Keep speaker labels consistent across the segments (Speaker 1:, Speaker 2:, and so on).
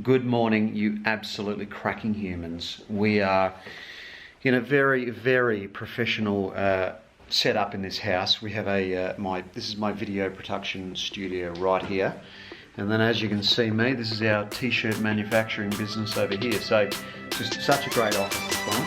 Speaker 1: Good morning, you absolutely cracking humans. We are in a very, very professional setup in this house. We have this is my video production studio right here. And then as you can see me, this is our t-shirt manufacturing business over here. So just such a great office this one.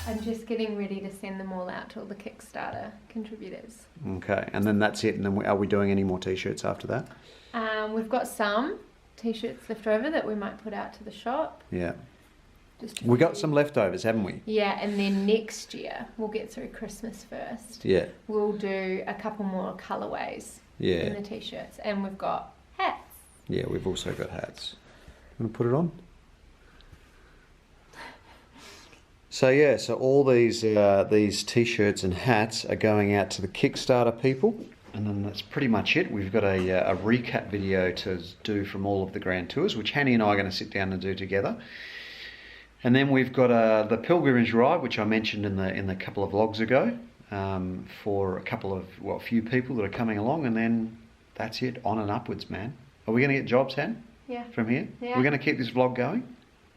Speaker 2: I'm just getting ready to send them all out to all the Kickstarter contributors.
Speaker 1: Okay, and then that's it. And then are we doing any more t-shirts after that?
Speaker 2: We've got some t-shirts left over that we might put out to the shop.
Speaker 1: Yeah. We got some leftovers, haven't we?
Speaker 2: Yeah, and then next year, we'll get through Christmas first.
Speaker 1: Yeah.
Speaker 2: We'll do a couple more colourways in the t-shirts. And we've got hats.
Speaker 1: Yeah, we've also got hats. You want to put it on? So yeah, so all these t-shirts and hats are going out to the Kickstarter people. And then that's pretty much it. We've got a recap video to do from all of the Grand Tours, which Hanny and I are going to sit down and do together. And then we've got the pilgrimage ride, which I mentioned in the couple of vlogs ago, for a few people that are coming along. And then that's it, on and upwards, man. Are we going to get jobs, Han?
Speaker 2: Yeah.
Speaker 1: From here?
Speaker 2: Yeah.
Speaker 1: We're going to keep this vlog going?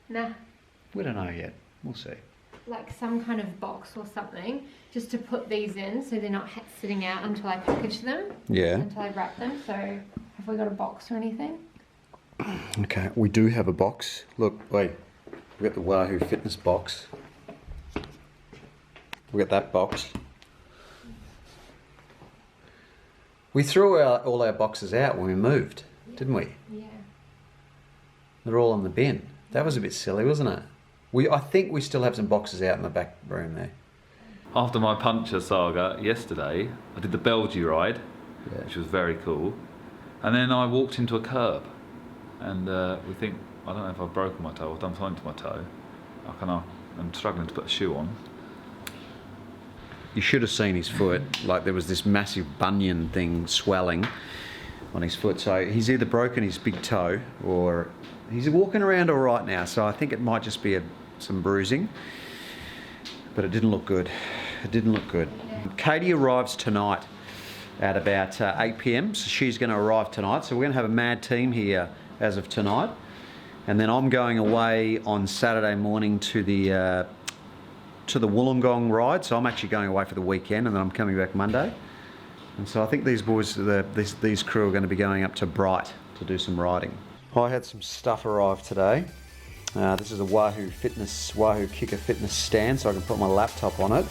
Speaker 2: Nah.
Speaker 1: We don't know yet. We'll see.
Speaker 2: Like some kind of box or something, just to put these in so they're not sitting out until I package them.
Speaker 1: Yeah.
Speaker 2: Until I wrap them. So have we got a box or anything?
Speaker 1: Okay, we do have a box. Look, wait. We've got the Wahoo Fitness box. We've got that box. We threw all our boxes out when we moved, didn't we?
Speaker 2: Yeah.
Speaker 1: They're all in the bin. That was a bit silly, wasn't it? I think we still have some boxes out in the back room there.
Speaker 3: After my puncture saga yesterday, I did the Belgian ride, which was very cool. And then I walked into a curb. And we think, I don't know if I've broken my toe or done something to my toe. I'm struggling to put a shoe on.
Speaker 1: You should have seen his foot. Like there was this massive bunion thing swelling on his foot. So he's either broken his big toe or he's walking around all right now. So I think it might just be some bruising. But it didn't look good. It didn't look good. Katie arrives tonight at about 8 p.m. So she's going to arrive tonight. So we're going to have a mad team here as of tonight. And then I'm going away on Saturday morning to the Wollongong ride. So I'm actually going away for the weekend and then I'm coming back Monday. And so I think these boys, these crew are going to be going up to Bright to do some riding. I had some stuff arrive today. This is a Wahoo Kicker Fitness stand, so I can put my laptop on it.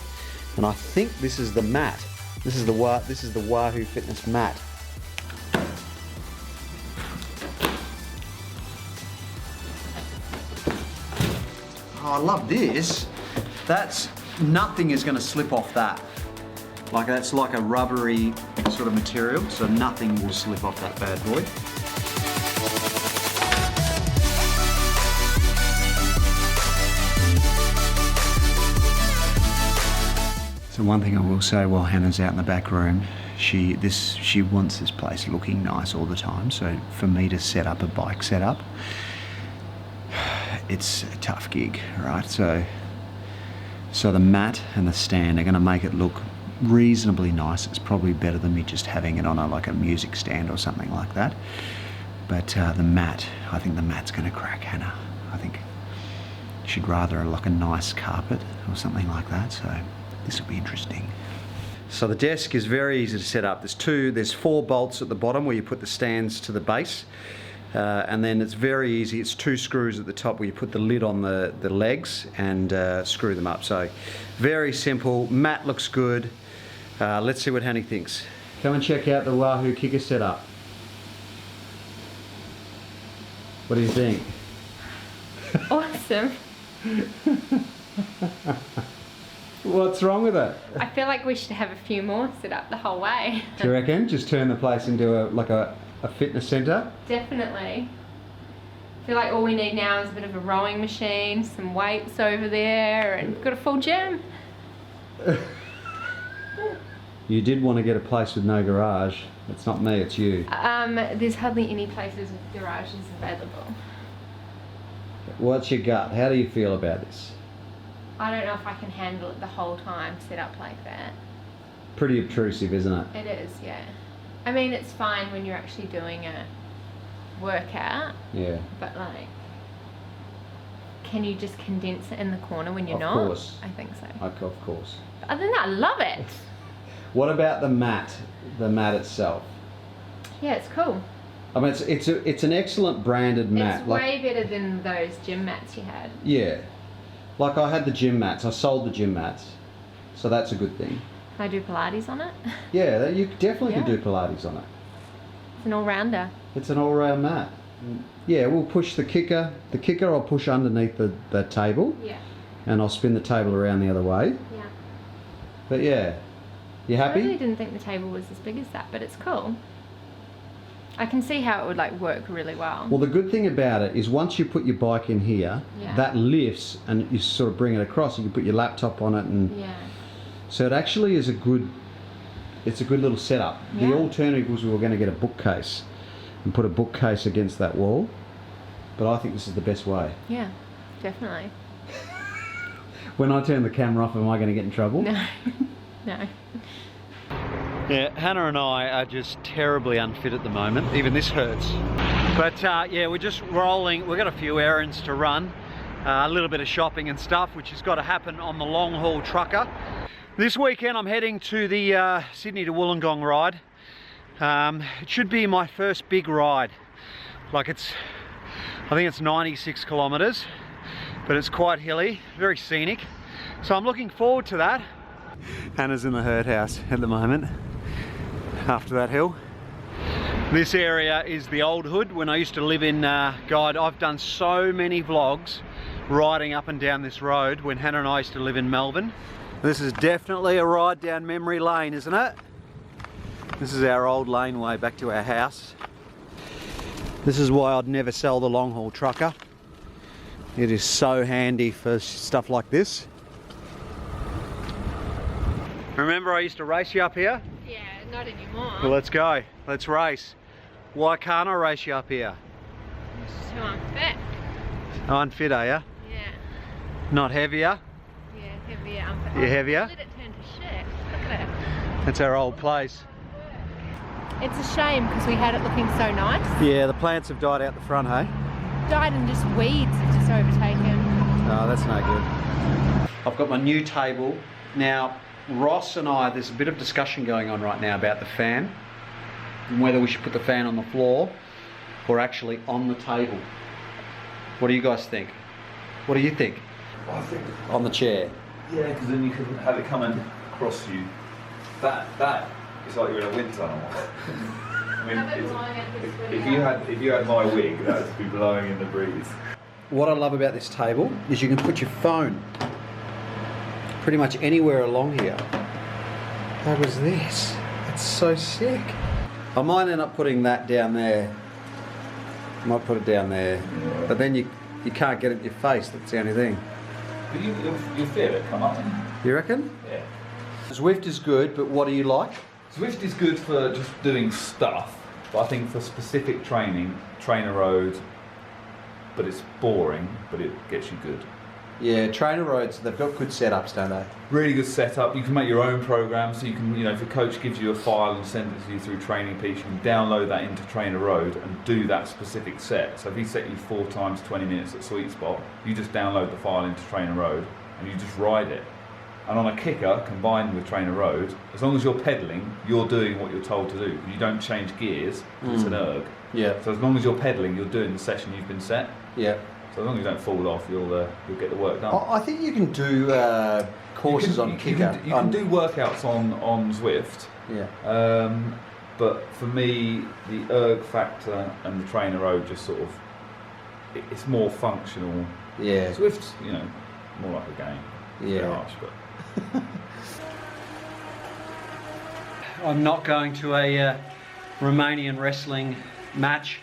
Speaker 1: And I think this is the mat. This is the Wahoo Fitness mat. Oh, I love this. Nothing is going to slip off that. Like that's like a rubbery sort of material, so nothing will slip off that bad boy. So one thing I will say while Hannah's out in the back room, she wants this place looking nice all the time. So for me to set up a bike setup, it's a tough gig, right? So the mat and the stand are going to make it look reasonably nice. It's probably better than me just having it on a music stand or something like that. But the mat, I think the mat's going to crack Hannah. I think she'd rather like a nice carpet or something like that. So this will be interesting. So the desk is very easy to set up. There's 4 bolts at the bottom where you put the stands to the base. And then it's very easy. It's 2 screws at the top where you put the lid on the legs and screw them up. So very simple. Mat looks good. Let's see what Hanny thinks. Come and check out the Wahoo Kicker setup. What do you think?
Speaker 2: Awesome.
Speaker 1: What's wrong with it?
Speaker 2: I feel like we should have a few more set up the whole way.
Speaker 1: Do you reckon? Just turn the place into a fitness centre?
Speaker 2: Definitely. I feel like all we need now is a bit of a rowing machine, some weights over there, and we've got a full gym.
Speaker 1: You did want to get a place with no garage. It's not me, it's you.
Speaker 2: There's hardly any places with garages available.
Speaker 1: What's your gut? How do you feel about this?
Speaker 2: I don't know if I can handle it the whole time set up like that.
Speaker 1: Pretty obtrusive, isn't it?
Speaker 2: It is, yeah. I mean, it's fine when you're actually doing a workout.
Speaker 1: Yeah.
Speaker 2: But like, can you just condense it in the corner when you're
Speaker 1: Of
Speaker 2: not?
Speaker 1: course.
Speaker 2: I think so.
Speaker 1: Of course.
Speaker 2: But other than that, I love it.
Speaker 1: What about the mat? The mat itself.
Speaker 2: Yeah, it's cool.
Speaker 1: I mean, it's an excellent branded mat.
Speaker 2: It's way better than those gym mats you had.
Speaker 1: Yeah. Like I had the gym mats. I sold the gym mats. So that's a good thing.
Speaker 2: Can I do Pilates on it?
Speaker 1: Yeah, you definitely can
Speaker 2: Yeah.
Speaker 1: do Pilates on it.
Speaker 2: It's an all-rounder.
Speaker 1: It's an all-round mat. Yeah, we'll push the kicker. The kicker I'll push underneath the table.
Speaker 2: Yeah.
Speaker 1: And I'll spin the table around the other way.
Speaker 2: Yeah.
Speaker 1: But yeah. You
Speaker 2: I
Speaker 1: happy?
Speaker 2: really didn't think the table was as big as that, but it's cool. I can see how it would like work really well.
Speaker 1: Well, the good thing about it is once you put your bike in here,
Speaker 2: Yeah.
Speaker 1: that lifts and you sort of bring it across. You can put your laptop on it, and
Speaker 2: Yeah.
Speaker 1: so it actually is it's a good little setup. The
Speaker 2: Yeah.
Speaker 1: alternative was we were going to get a bookcase and put a bookcase against that wall, but I think this is the best way.
Speaker 2: Yeah, definitely.
Speaker 1: When I turn the camera off, am I going to get in trouble?
Speaker 2: No. No.
Speaker 1: Yeah, Hannah and I are just terribly unfit at the moment. Even this hurts. But yeah, we're just rolling. We've got a few errands to run, a little bit of shopping and stuff, which has got to happen on the long haul trucker. This weekend I'm heading to the Sydney to Wollongong ride. It should be my first big ride. Like I think it's 96 kilometres, but it's quite hilly, very scenic. So I'm looking forward to that. Hannah's in the herd house at the moment, after that hill. This area is the old hood. When I used to live in God, I've done so many vlogs riding up and down this road when Hannah and I used to live in Melbourne. This is definitely a ride down memory lane, isn't it? This is our old laneway back to our house. This is why I'd never sell the long haul trucker. It is so handy for stuff like this. Remember I used to race you up here?
Speaker 2: Yeah, not anymore.
Speaker 1: Well, let's go. Let's race. Why can't I race you up here?
Speaker 2: It's too unfit.
Speaker 1: Unfit, are you?
Speaker 2: Yeah.
Speaker 1: Not heavier?
Speaker 2: Yeah, heavier, unfit.
Speaker 1: You're heavier?
Speaker 2: Let it turn to shit. Look at it.
Speaker 1: That's our old place.
Speaker 2: It's a shame because we had it looking so nice.
Speaker 1: Yeah, the plants have died out the front, hey?
Speaker 2: Died and just weeds have just overtaken.
Speaker 1: Oh, that's no good. I've got my new table. Now, Ross and I, there's a bit of discussion going on right now about the fan and whether we should put the fan on the floor or actually on the table. What do you guys think? What do you think?
Speaker 3: I think,
Speaker 1: On the chair.
Speaker 3: yeah, because then you can have it coming across you. That it's like you're in a wind tunnel. I mean, if you had my wig, that would be blowing in the breeze.
Speaker 1: What I love about this table is you can put your phone pretty much anywhere along here. How was this? That's so sick. I might end up putting that down there. I might put it down there.
Speaker 3: Yeah.
Speaker 1: But then you can't get it in your face, that's the only thing.
Speaker 3: But you'll feel it come up.
Speaker 1: You reckon?
Speaker 3: Yeah.
Speaker 1: Zwift is good, but what do you like?
Speaker 3: Zwift is good for just doing stuff, but I think for specific training, trainer road, but it's boring, but it gets you good.
Speaker 1: Yeah, trainer roads, they've got good setups, don't they?
Speaker 3: Really good setup. You can make your own program, so you can, if a coach gives you a file and sends it to you through Training Peaks, you can download that into Trainer Road and do that specific set. So if he set you 4 times 20 minutes at sweet spot, you just download the file into Trainer Road and you just ride it. And on a kicker combined with Trainer Road, as long as you're pedalling, you're doing what you're told to do. You don't change gears, it's an erg.
Speaker 1: Yeah.
Speaker 3: So as long as you're pedalling, you're doing the session you've been set.
Speaker 1: Yeah.
Speaker 3: So as long as you don't fall off, you'll get the work done.
Speaker 1: I think you can do courses on kicker.
Speaker 3: You can do workouts on Zwift.
Speaker 1: Yeah.
Speaker 3: But for me, the erg factor and the trainer road just sort of, it's more functional.
Speaker 1: Yeah.
Speaker 3: Zwift's, more like a game. It's a bit
Speaker 1: Yeah.
Speaker 3: harsh, but.
Speaker 1: I'm not going to a Romanian wrestling match,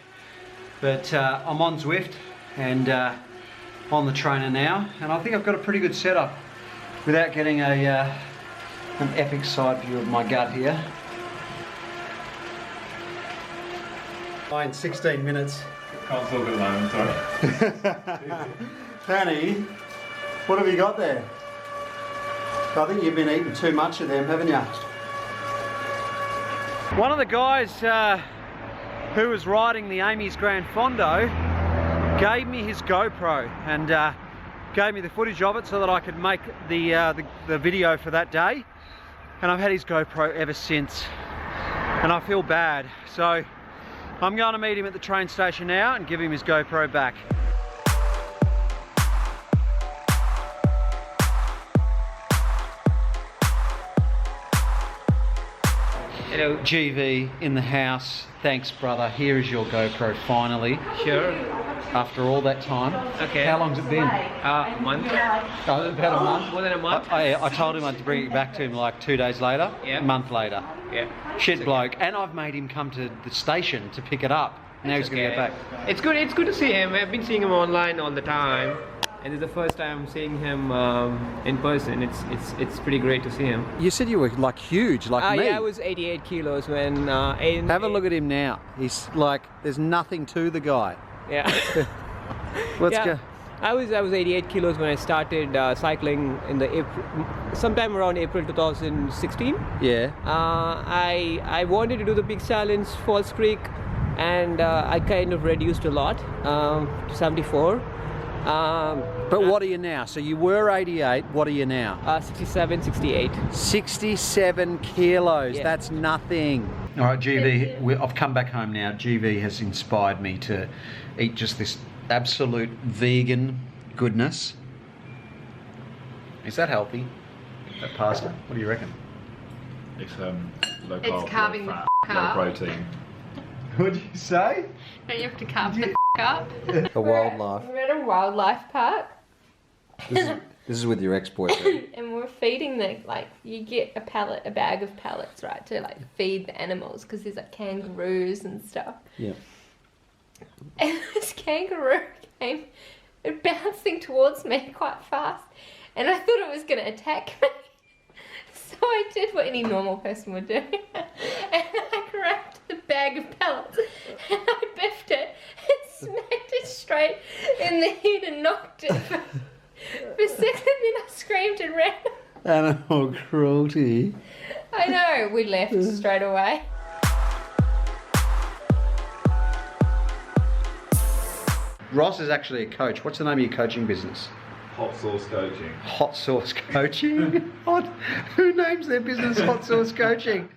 Speaker 1: but I'm on Zwift and on the trainer now, and I think I've got a pretty good setup without getting a An epic side view of my gut here. In 16 minutes.
Speaker 3: Can't talk at the moment, sorry.
Speaker 1: Danny, what have you got there? I think you've been eating too much of them, haven't you? One of the guys who was riding the Amy's Grand Fondo gave me his GoPro and gave me the footage of it so that I could make the video for that day. And I've had his GoPro ever since, and I feel bad. So I'm going to meet him at the train station now and give him his GoPro back.
Speaker 4: Hello.
Speaker 1: GV in the house. Thanks, brother. Here is your GoPro finally.
Speaker 4: Sure.
Speaker 1: After all that time.
Speaker 4: Okay.
Speaker 1: How long's it been?
Speaker 4: A month.
Speaker 1: Oh, about a month.
Speaker 4: More than a month.
Speaker 1: I told him I'd bring it back to him like 2 days later.
Speaker 4: Yeah.
Speaker 1: A month later.
Speaker 4: Yeah.
Speaker 1: Shit bloke. And I've made him come to the station to pick it up. Now he's going to get back.
Speaker 4: It's good. It's good to see him. I've been seeing him online all the time, and this is the first time I'm seeing him in person. It's pretty great to see him.
Speaker 1: You said you were like huge, like me.
Speaker 4: Yeah, I was 88 kilos when.
Speaker 1: Have a look at him now. He's like, there's nothing to the guy.
Speaker 4: Yeah.
Speaker 1: Let's go.
Speaker 4: I was 88 kilos when I started cycling in the sometime around April 2016.
Speaker 1: Yeah.
Speaker 4: I wanted to do the big challenge, Falls Creek, and I kind of reduced a lot to 74.
Speaker 1: But what are you now? So you were 88, what are you now?
Speaker 4: 67, 68.
Speaker 1: 67 kilos,
Speaker 4: Yeah.
Speaker 1: that's nothing. All right, GV, I've come back home now. GV has inspired me to eat just this absolute vegan goodness. Is that healthy, that pasta? What do you reckon?
Speaker 3: It's low
Speaker 2: It's
Speaker 3: carb,
Speaker 2: carving
Speaker 3: low
Speaker 2: the
Speaker 3: fat,
Speaker 2: f-
Speaker 3: low
Speaker 2: up.
Speaker 3: protein.
Speaker 1: What did you say?
Speaker 2: Don't you have to carve the up?
Speaker 1: A wildlife.
Speaker 2: We're at a wildlife park.
Speaker 1: This is with your ex-boyfriend.
Speaker 2: And we're feeding you get a bag of pellets, right, to like feed the animals because there's like kangaroos and stuff.
Speaker 1: Yeah.
Speaker 2: And this kangaroo came bouncing towards me quite fast, and I thought it was going to attack me. So I did what any normal person would do, and I grabbed the bag of pellets and I biffed it and smacked it straight in the head and knocked it for a second. Then I screamed and ran.
Speaker 1: Animal cruelty.
Speaker 2: I know, we left straight away.
Speaker 1: Ross is actually a coach. What's the name of your coaching business?
Speaker 3: Hot sauce coaching.
Speaker 1: Hot Sauce Coaching? What? Who names their business Hot Sauce Coaching?